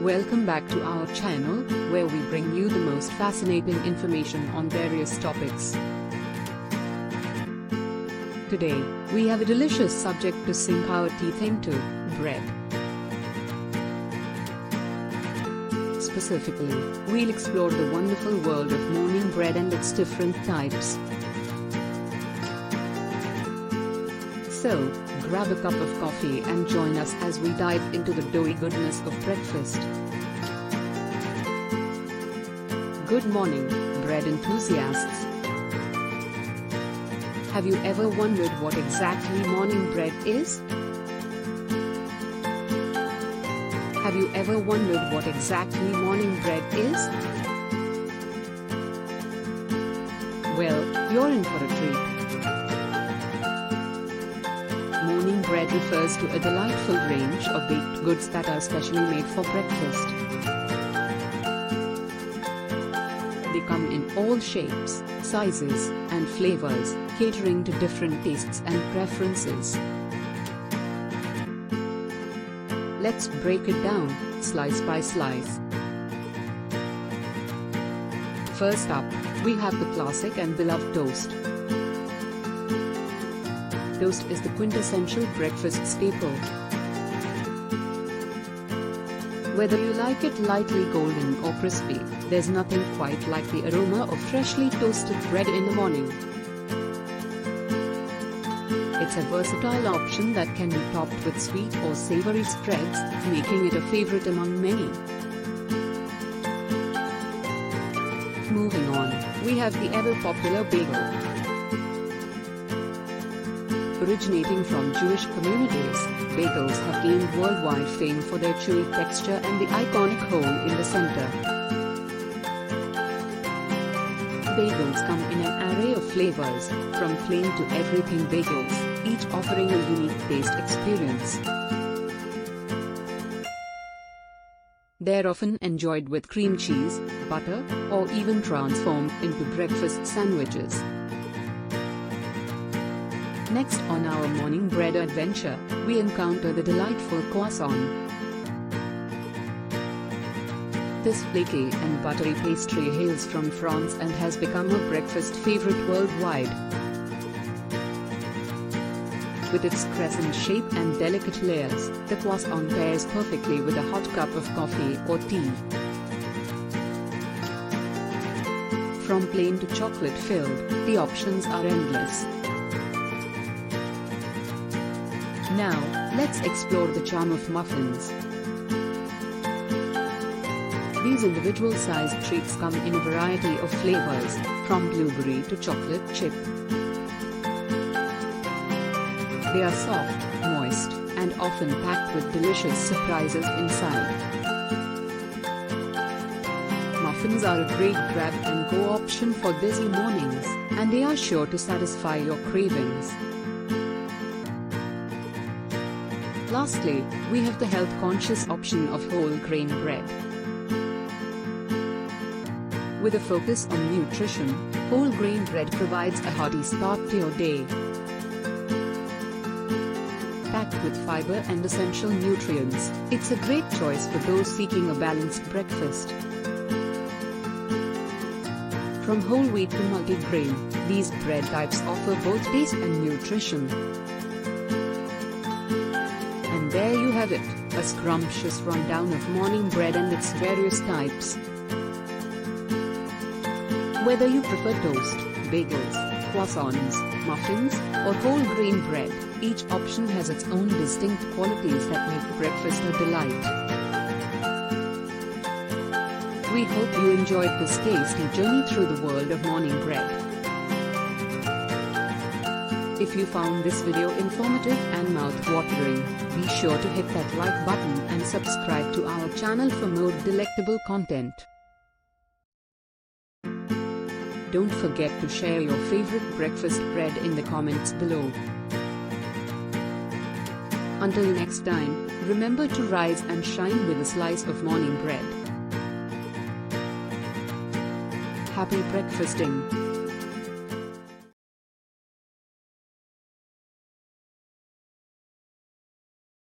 Welcome back to our channel, where we bring you the most fascinating information on various topics. Today, we have a delicious subject to sink our teeth into: bread. Specifically, we'll explore the wonderful world of morning bread and its different types. So, grab a cup of coffee and join us as we dive into the doughy goodness of breakfast. Good morning, bread enthusiasts. Have you ever wondered what exactly morning bread is? Have you ever wondered what exactly morning bread is? Well, you're in for a treat. Morning bread refers to a delightful range of baked goods that are specially made for breakfast. They come in all shapes, sizes, and flavors, catering to different tastes and preferences. Let's break it down, slice by slice. First up, we have the classic and beloved toast. Toast is the quintessential breakfast staple. Whether you like it lightly golden or crispy, there's nothing quite like the aroma of freshly toasted bread in the morning. It's a versatile option that can be topped with sweet or savory spreads, making it a favorite among many. Moving on, we have the ever-popular bagel. Originating from Jewish communities, bagels have gained worldwide fame for their chewy texture and the iconic hole in the center. Bagels come in an array of flavors, from plain to everything bagels, each offering a unique taste experience. They're often enjoyed with cream cheese, butter, or even transformed into breakfast sandwiches. Next on our morning bread adventure, we encounter the delightful croissant. This flaky and buttery pastry hails from France and has become a breakfast favorite worldwide. With its crescent shape and delicate layers, the croissant pairs perfectly with a hot cup of coffee or tea. From plain to chocolate-filled, the options are endless. Now, let's explore the charm of muffins. These individual-sized treats come in a variety of flavors, from blueberry to chocolate chip. They are soft, moist, and often packed with delicious surprises inside. Muffins are a great grab-and-go option for busy mornings, and they are sure to satisfy your cravings. Lastly, we have the health-conscious option of whole grain bread. With a focus on nutrition, whole grain bread provides a hearty start to your day. Packed with fiber and essential nutrients, it's a great choice for those seeking a balanced breakfast. From whole wheat to multi-grain, these bread types offer both taste and nutrition. And there you have it, a scrumptious rundown of morning bread and its various types. Whether you prefer toast, bagels, croissants, muffins, or whole grain bread, each option has its own distinct qualities that make breakfast a delight. We hope you enjoyed this tasty journey through the world of morning bread. If you found this video informative and mouth-watering, be sure to hit that like button and subscribe to our channel for more delectable content. Don't forget to share your favorite breakfast bread in the comments below. Until next time, remember to rise and shine with a slice of morning bread. Happy breakfasting!